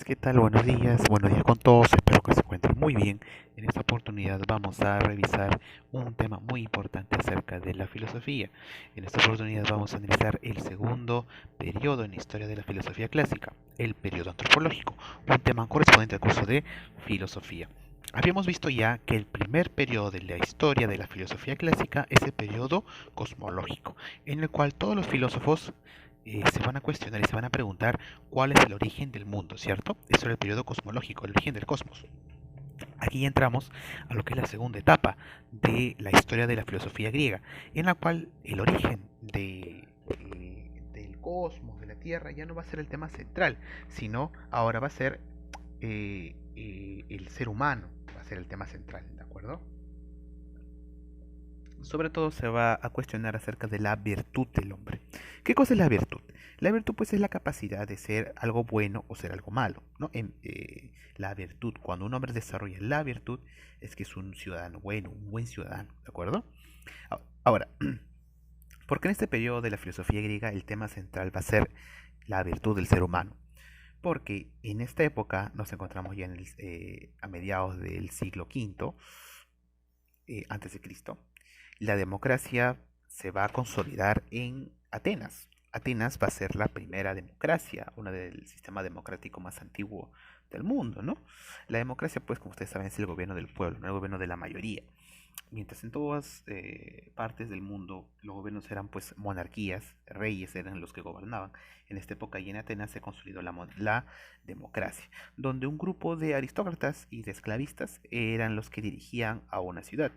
¿Qué tal? Buenos días con todos, espero que se encuentren muy bien. En esta oportunidad vamos a revisar un tema muy importante acerca de la filosofía. En esta oportunidad vamos a analizar el segundo periodo en la historia de la filosofía clásica, el periodo antropológico, un tema correspondiente al curso de filosofía. Habíamos visto ya que el primer periodo de la historia de la filosofía clásica es el periodo cosmológico, en el cual todos los filósofos se van a cuestionar y se van a preguntar cuál es el origen del mundo, ¿cierto? Eso era el periodo cosmológico, el origen del cosmos. Aquí entramos a lo que es la segunda etapa de la historia de la filosofía griega, en la cual el origen del cosmos, de la Tierra, ya no va a ser el tema central, sino ahora va a ser el ser humano, va a ser el tema central, ¿de acuerdo? Sobre todo se va a cuestionar acerca de la virtud del hombre. ¿Qué cosa es la virtud? La virtud pues es la capacidad de ser algo bueno o ser algo malo, ¿no? La virtud, cuando un hombre desarrolla la virtud, es que es un ciudadano bueno, un buen ciudadano, ¿de acuerdo? Ahora, ¿por qué en este periodo de la filosofía griega el tema central va a ser la virtud del ser humano? Porque en esta época nos encontramos ya a mediados del siglo V antes de Cristo, la democracia se va a consolidar en Atenas. Atenas va a ser la primera democracia, una del sistema democrático más antiguo del mundo, ¿no? La democracia, pues, como ustedes saben, es el gobierno del pueblo, no el gobierno de la mayoría. Mientras en todas partes del mundo los gobiernos eran pues monarquías, reyes eran los que gobernaban. En esta época y en Atenas se consolidó la democracia, donde un grupo de aristócratas y de esclavistas eran los que dirigían a una ciudad,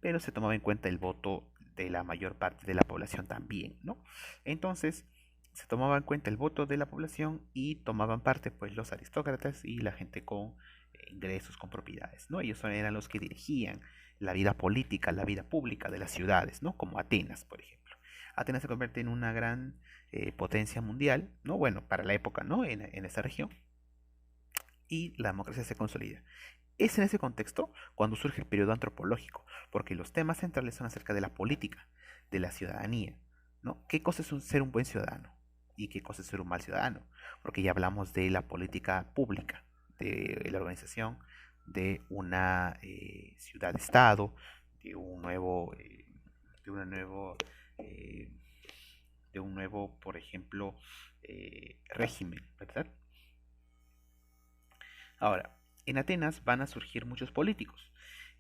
pero se tomaba en cuenta el voto de la mayor parte de la población también, ¿no? Entonces se tomaba en cuenta el voto de la población y tomaban parte pues los aristócratas y la gente con ingresos, con propiedades, ¿no? Ellos eran los que dirigían la vida política, la vida pública de las ciudades, ¿no? Como Atenas, por ejemplo. Atenas se convierte en una gran potencia mundial, ¿no? Bueno, para la época, ¿no? En esa región, y la democracia se consolida. Es en ese contexto cuando surge el periodo antropológico, porque los temas centrales son acerca de la política, de la ciudadanía, ¿no? ¿Qué cosa es ser un buen ciudadano? ¿Y qué cosa es ser un mal ciudadano? Porque ya hablamos de la política pública, de la organización de una ciudad-estado, de un nuevo, de una nuevo, eh, de un nuevo, por ejemplo, régimen, ¿verdad? Ahora, en Atenas van a surgir muchos políticos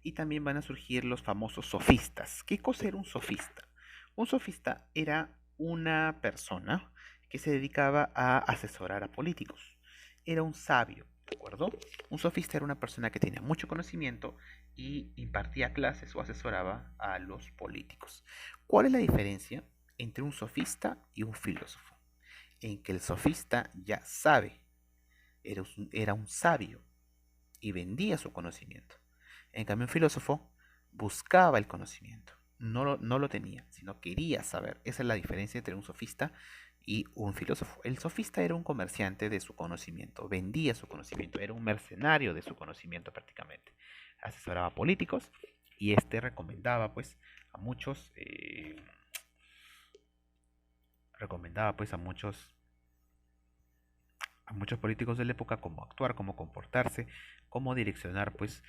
y también van a surgir los famosos sofistas. ¿Qué cosa era un sofista? Un sofista era una persona que se dedicaba a asesorar a políticos. Era un sabio, ¿de acuerdo? Un sofista era una persona que tenía mucho conocimiento y impartía clases o asesoraba a los políticos. ¿Cuál es la diferencia entre un sofista y un filósofo? En que el sofista ya sabe, era un sabio y vendía su conocimiento. En cambio, un filósofo buscaba el conocimiento, no lo tenía, sino quería saber. Esa es la diferencia entre un sofista y un filósofo. El sofista era un comerciante de su conocimiento, vendía su conocimiento, era un mercenario de su conocimiento prácticamente. Asesoraba a políticos y este recomendaba pues a muchos, recomendaba pues a muchos políticos de la época cómo actuar, cómo comportarse, cómo direccionar pues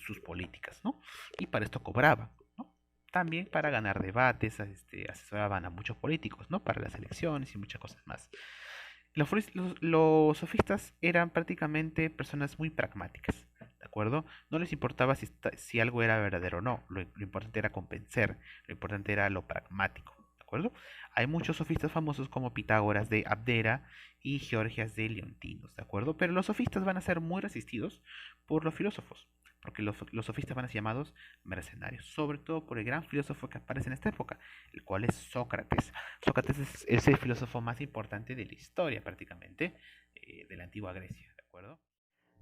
sus políticas, ¿no? Y para esto cobraba, ¿no? También para ganar debates, asesoraban a muchos políticos, ¿no? Para las elecciones y muchas cosas más. Los sofistas eran prácticamente personas muy pragmáticas, ¿de acuerdo? No les importaba si algo era verdadero o no, lo importante era convencer, lo importante era lo pragmático, ¿de acuerdo? Hay muchos sofistas famosos como Pitágoras de Abdera y Georgias de Leontinos, ¿de acuerdo? Pero los sofistas van a ser muy resistidos por los filósofos, porque los sofistas van a ser llamados mercenarios, sobre todo por el gran filósofo que aparece en esta época, el cual es Sócrates. Sócrates es el filósofo más importante de la historia prácticamente de la antigua Grecia, ¿de acuerdo?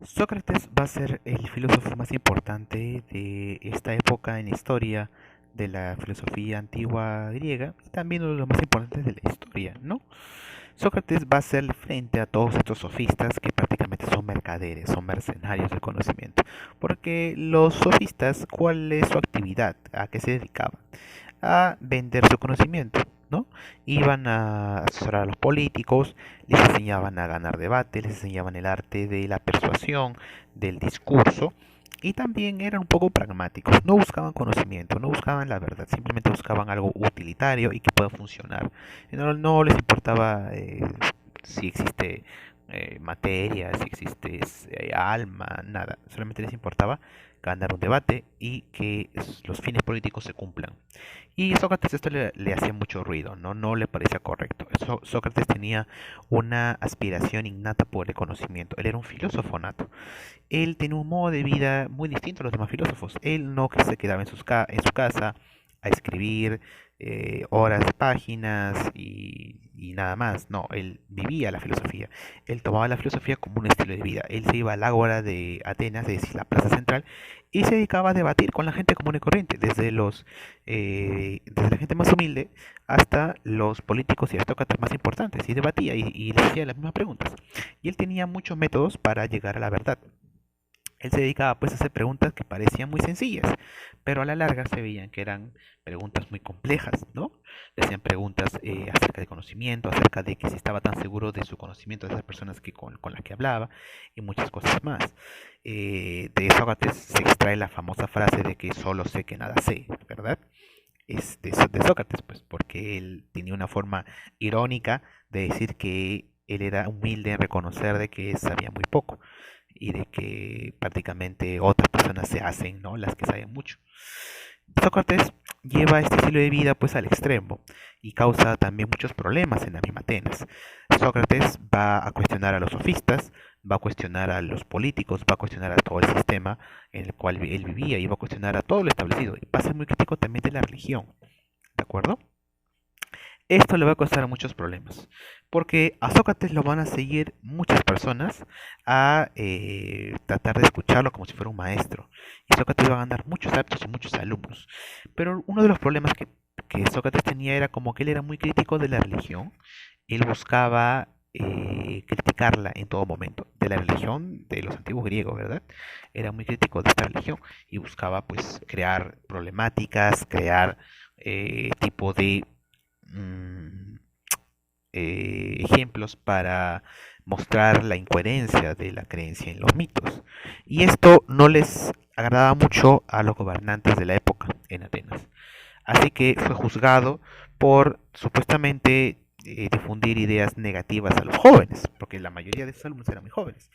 Sócrates va a ser el filósofo más importante de esta época en la historia de la filosofía antigua griega y también uno de los más importantes de la historia, ¿no? Sócrates va a hacerle frente a todos estos sofistas que prácticamente son mercaderes, son mercenarios del conocimiento. Porque los sofistas, ¿cuál es su actividad? ¿A qué se dedicaban? A vender su conocimiento. ¿no? Iban a asesorar a los políticos, les enseñaban a ganar debate, les enseñaban el arte de la persuasión, del discurso, y también eran un poco pragmáticos, no buscaban conocimiento, no buscaban la verdad, simplemente buscaban algo utilitario y que pueda funcionar. No les importaba si existe materia, si existe alma, nada, solamente les importaba ganar un debate y que los fines políticos se cumplan. Y Sócrates esto le hacía mucho ruido, ¿no? No le parecía correcto. Sócrates tenía una aspiración innata por el conocimiento. Él era un filósofo nato. Él tenía un modo de vida muy distinto a los demás filósofos. Él no se quedaba en su casa a escribir horas de páginas y nada más. No, él vivía la filosofía. Él tomaba la filosofía como un estilo de vida. Él se iba al ágora de Atenas, es decir, la plaza central, y se dedicaba a debatir con la gente común y corriente, desde la gente más humilde hasta los políticos y aristócratas más importantes, y debatía y les hacía las mismas preguntas. Y él tenía muchos métodos para llegar a la verdad. Él se dedicaba pues a hacer preguntas que parecían muy sencillas, pero a la larga se veían que eran preguntas muy complejas, ¿no? Le hacían preguntas acerca de conocimiento, acerca de que si estaba tan seguro de su conocimiento de esas personas con las que hablaba y muchas cosas más. De Sócrates se extrae la famosa frase de que solo sé que nada sé, ¿verdad? Es de Sócrates, pues, porque él tenía una forma irónica de decir que él era humilde en reconocer de que sabía muy poco y de que prácticamente otras personas se hacen, ¿no? Las que saben mucho. Sócrates lleva este estilo de vida pues al extremo y causa también muchos problemas en la misma Atenas. Sócrates va a cuestionar a los sofistas, va a cuestionar a los políticos, va a cuestionar a todo el sistema en el cual él vivía y va a cuestionar a todo lo establecido. Y va a ser muy crítico también de la religión, ¿de acuerdo? Esto le va a causar muchos problemas, porque a Sócrates lo van a seguir muchas personas a tratar de escucharlo como si fuera un maestro. Y Sócrates va a ganar muchos adeptos y muchos alumnos. Pero uno de los problemas que Sócrates tenía era como que él era muy crítico de la religión. Él buscaba criticarla en todo momento, de la religión de los antiguos griegos, ¿verdad? Era muy crítico de esta religión y buscaba pues crear problemáticas, crear tipo de mm, ejemplos para mostrar la incoherencia de la creencia en los mitos. Y esto no les agradaba mucho a los gobernantes de la época en Atenas. Así que fue juzgado por supuestamente difundir ideas negativas a los jóvenes, porque la mayoría de sus alumnos eran muy jóvenes.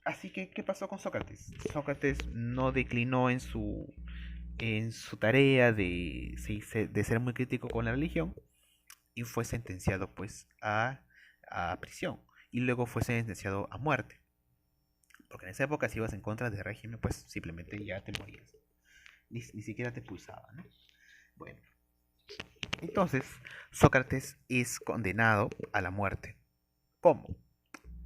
Así que, ¿qué pasó con Sócrates? Sócrates no declinó en su tarea de ser muy crítico con la religión y fue sentenciado pues a prisión y luego fue sentenciado a muerte. Porque en esa época si ibas en contra del régimen pues simplemente ya te morías. Ni siquiera te pulsaba, ¿no? Bueno, entonces Sócrates es condenado a la muerte. ¿Cómo?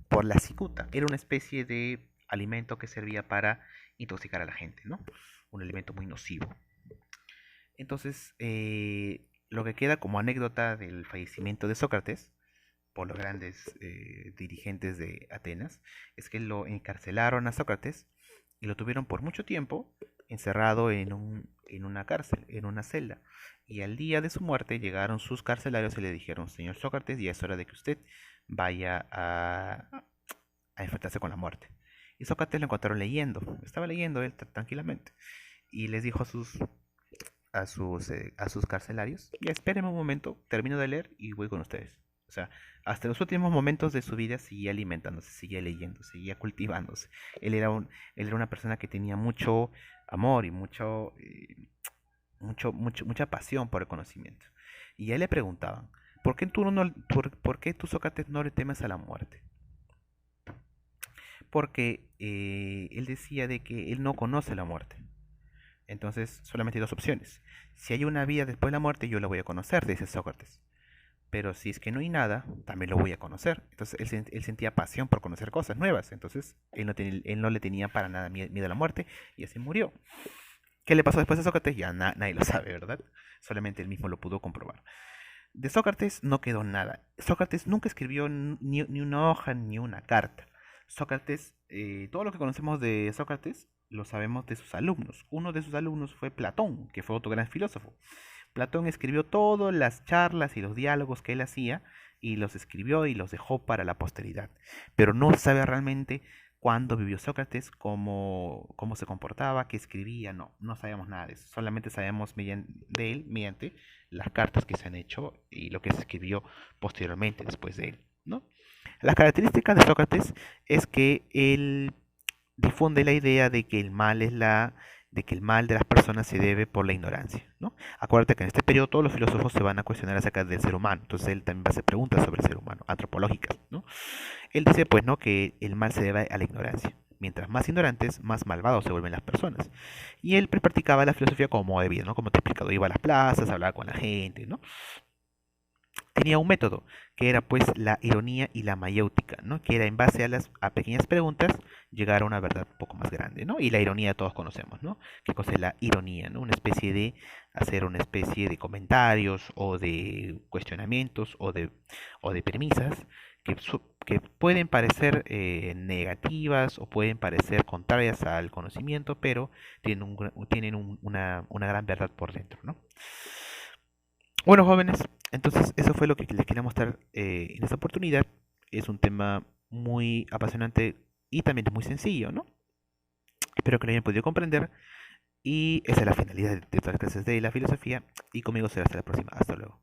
Por la cicuta. Era una especie de alimento que servía para intoxicar a la gente, ¿no? Un alimento muy nocivo. Entonces, lo que queda como anécdota del fallecimiento de Sócrates por los grandes dirigentes de Atenas es que lo encarcelaron a Sócrates y lo tuvieron por mucho tiempo encerrado en una cárcel, en una celda. Y al día de su muerte llegaron sus carcelarios y le dijeron, señor Sócrates, ya es hora de que usted vaya a enfrentarse con la muerte. Y Sócrates lo encontraron leyendo, estaba leyendo él tranquilamente. Y les dijo a sus carcelarios, ya espérenme un momento, termino de leer y voy con ustedes. O sea, hasta los últimos momentos de su vida seguía alimentándose, seguía leyendo, seguía cultivándose. Él era una persona que tenía mucho amor y mucha pasión por el conocimiento. Y a él le preguntaban, ¿por qué tú, Sócrates, no le temes a la muerte? Porque él decía de que él no conoce la muerte. Entonces, solamente hay dos opciones. Si hay una vida después de la muerte, yo la voy a conocer, dice Sócrates. Pero si es que no hay nada, también lo voy a conocer. Entonces, él sentía pasión por conocer cosas nuevas. Entonces, él no le tenía para nada miedo a la muerte y así murió. ¿Qué le pasó después a Sócrates? Ya nadie lo sabe, ¿verdad? Solamente él mismo lo pudo comprobar. De Sócrates no quedó nada. Sócrates nunca escribió ni una hoja ni una carta. Sócrates, todo lo que conocemos de Sócrates lo sabemos de sus alumnos. Uno de sus alumnos fue Platón, que fue otro gran filósofo. Platón escribió todas las charlas y los diálogos que él hacía y los escribió y los dejó para la posteridad. Pero no se sabe realmente cuándo vivió Sócrates, cómo se comportaba, qué escribía, no sabemos nada de eso. Solamente sabemos de él mediante las cartas que se han hecho y lo que se escribió posteriormente después de él, ¿no? Las características de Sócrates es que él difunde la idea de que el mal de las personas se debe por la ignorancia, ¿no? Acuérdate que en este periodo todos los filósofos se van a cuestionar acerca del ser humano, entonces él también va a hacer preguntas sobre el ser humano, antropológicas, ¿no? Él dice, pues, ¿no? Que el mal se debe a la ignorancia. Mientras más ignorantes, más malvados se vuelven las personas. Y él practicaba la filosofía como modo de vida, ¿no? Como te he explicado, iba a las plazas, hablaba con la gente, ¿no? Tenía un método que era pues la ironía y la mayéutica, ¿no? Que era en base a pequeñas preguntas llegar a una verdad un poco más grande, ¿no? Y la ironía todos conocemos, ¿no? ¿Qué cosa es la ironía, ¿no? Una especie de hacer una especie de comentarios o de cuestionamientos o de premisas que pueden parecer negativas o pueden parecer contrarias al conocimiento, pero tienen una gran verdad por dentro, ¿no? Bueno, jóvenes, entonces eso fue lo que les quería mostrar en esta oportunidad. Es un tema muy apasionante y también muy sencillo, ¿no? Espero que lo hayan podido comprender y esa es la finalidad de todas las clases de la filosofía y conmigo será hasta la próxima. Hasta luego.